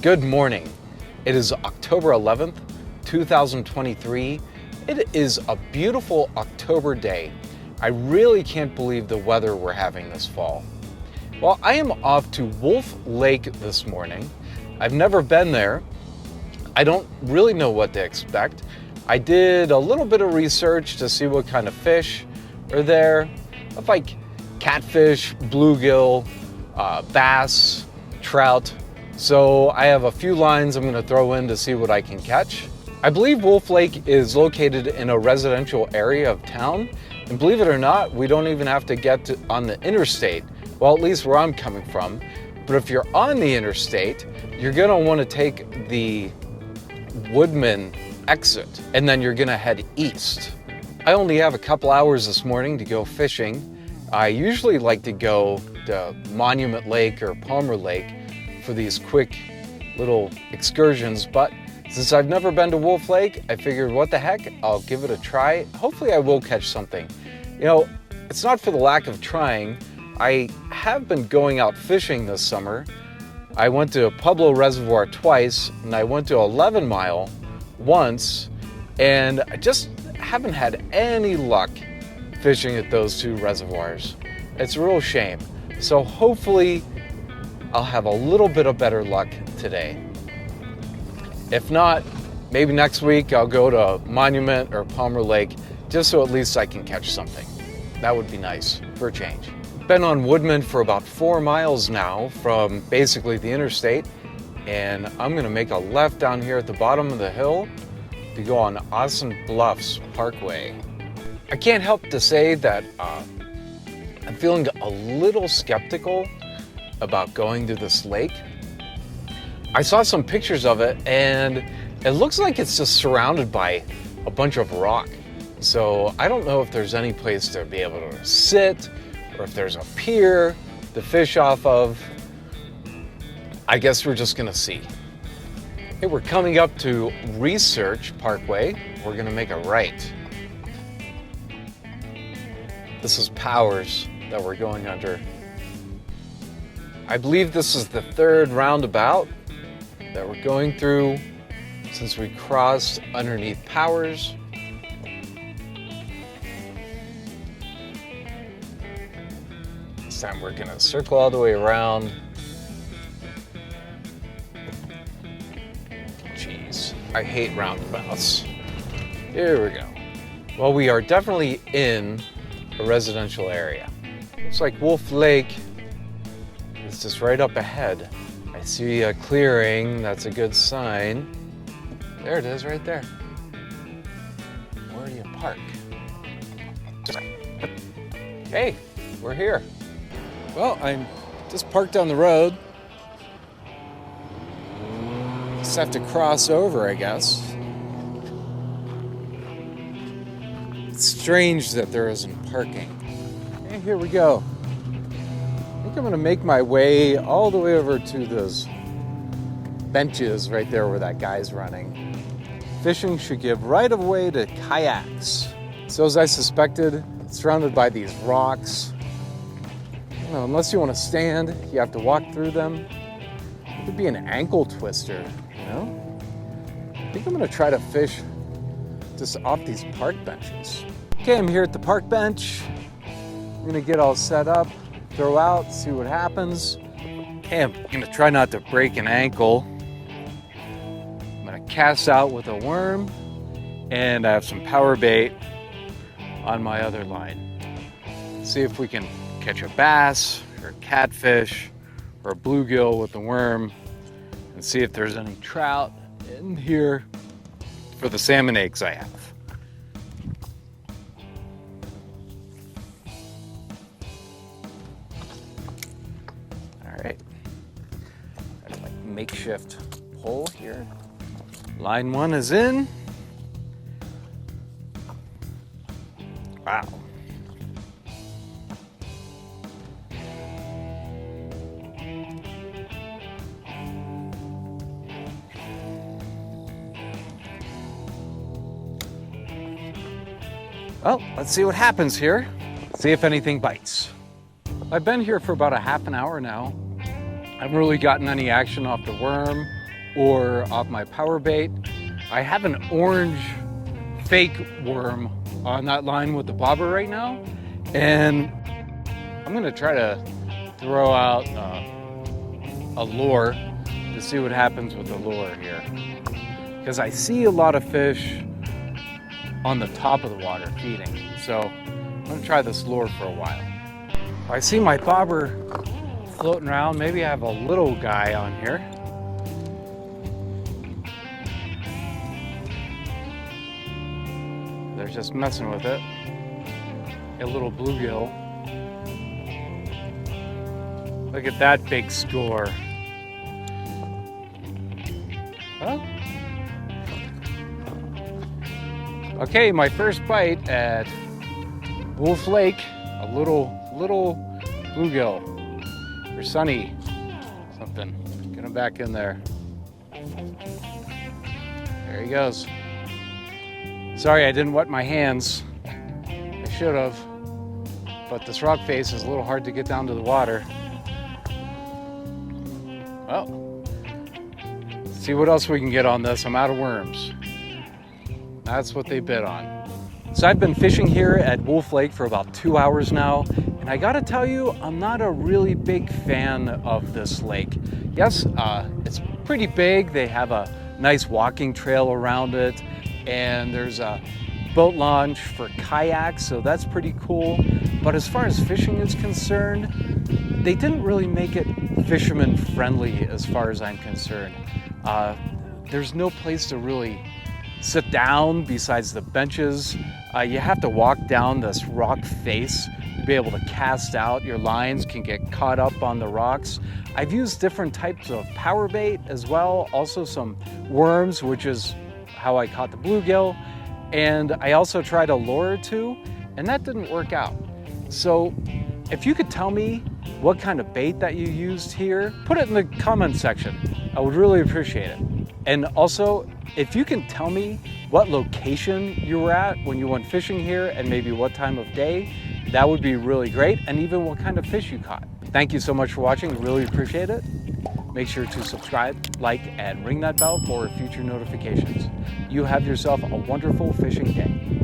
Good morning. It is October 11th, 2023. It is a beautiful October day. I really can't believe the weather we're having this fall. Well, I am off to Wolf Lake this morning. I've never been there. I don't really know what to expect. I did a little bit of research to see what kind of fish are there. Like catfish, bluegill, bass, trout. So I have a few lines I'm going to throw in to see what I can catch. I believe Wolf Lake is located in a residential area of town. And believe it or not, we don't even have to get on the interstate. Well, at least where I'm coming from. But if you're on the interstate, you're going to want to take the Woodman exit, and then you're going to head east. I only have a couple hours this morning to go fishing. I usually like to go to Monument Lake or Palmer Lake for these quick little excursions, but since I've never been to Wolf Lake, I figured what the heck, I'll give it a try. Hopefully I will catch something. You know, it's not for the lack of trying. I have been going out fishing this summer. I went to Pueblo Reservoir twice, and I went to 11 Mile once, and I just haven't had any luck fishing at those two reservoirs. It's a real shame. So hopefully I'll have a little bit of better luck today. If not, maybe next week I'll go to Monument or Palmer Lake just so at least I can catch something. That would be nice for a change. Been on Woodman for about 4 miles now from basically the interstate, and I'm going to make a left down here at the bottom of the hill to go on Austin Bluffs Parkway. I can't help to say that I'm feeling a little skeptical about going to this lake. I saw some pictures of it, and it looks like it's just surrounded by a bunch of rock. So I don't know if there's any place to be able to sit, or if there's a pier to fish off of. I guess we're just gonna see. Hey, we're coming up to Research Parkway. We're gonna make a right. This is Powers that we're going under. I believe this is the third roundabout that we're going through since we crossed underneath Powers. This time we're gonna circle all the way around. Jeez, I hate roundabouts. Here we go. Well, we are definitely in a residential area. Looks like Wolf Lake is just right up ahead. I see a clearing, that's a good sign. There it is right there. Where do you park? Hey, we're here. Well, I'm just parked down the road. Just have to cross over, I guess. It's strange that there isn't parking. And here we go. I think I'm gonna make my way all the way over to those benches right there where that guy's running. Fishing should give right of way to kayaks. So as I suspected, it's surrounded by these rocks. You know, unless you want to stand, you have to walk through them. It could be an ankle twister, you know? I think I'm gonna try to fish just off these park benches. Okay, I'm here at the park bench. I'm gonna get all set up, throw out, see what happens. Okay, I'm gonna try not to break an ankle. I'm gonna cast out with a worm, and I have some power bait on my other line. See if we can catch a bass or a catfish or a bluegill with the worm, and see if there's any trout in here for the salmon eggs I have. All right, got like makeshift pole here. Line 1 is in. Wow. Well, let's see what happens here. See if anything bites. I've been here for about a half an hour now. I haven't really gotten any action off the worm or off my power bait. I have an orange fake worm on that line with the bobber right now, and I'm gonna try to throw out a lure to see what happens with the lure here, because I see a lot of fish on the top of the water feeding. So I'm gonna try this lure for a while. I see my bobber floating around. Maybe I have a little guy on here. They're just messing with it. A little bluegill. Look at that big score. Huh? Okay, my first bite at Wolf Lake. A little bluegill. Or sunny something. Get him back in there. There he goes. Sorry I didn't wet my hands. I should have. But this rock face is a little hard to get down to the water. Well, let's see what else we can get on this. I'm out of worms. That's what they bid on. So I've been fishing here at Wolf Lake for about 2 hours now, and I gotta tell you, I'm not a really big fan of this lake. Yes, it's pretty big. They have a nice walking trail around it, and there's a boat launch for kayaks, so that's pretty cool. But as far as fishing is concerned, they didn't really make it fisherman friendly as far as I'm concerned. There's no place to really sit down besides the benches. You have to walk down this rock face to be able to cast out. Your lines can get caught up on the rocks. I've used different types of power bait as well, also some worms, which is how I caught the bluegill, and I also tried a lure or two, and that didn't work out. So if you could tell me what kind of bait that you used here, put it in the comment section. I would really appreciate it. And also, if you can tell me what location you were at when you went fishing here and maybe what time of day, that would be really great, and even what kind of fish you caught. Thank you so much for watching. I really appreciate it. Make sure to subscribe, like, and ring that bell for future notifications. You have yourself a wonderful fishing day.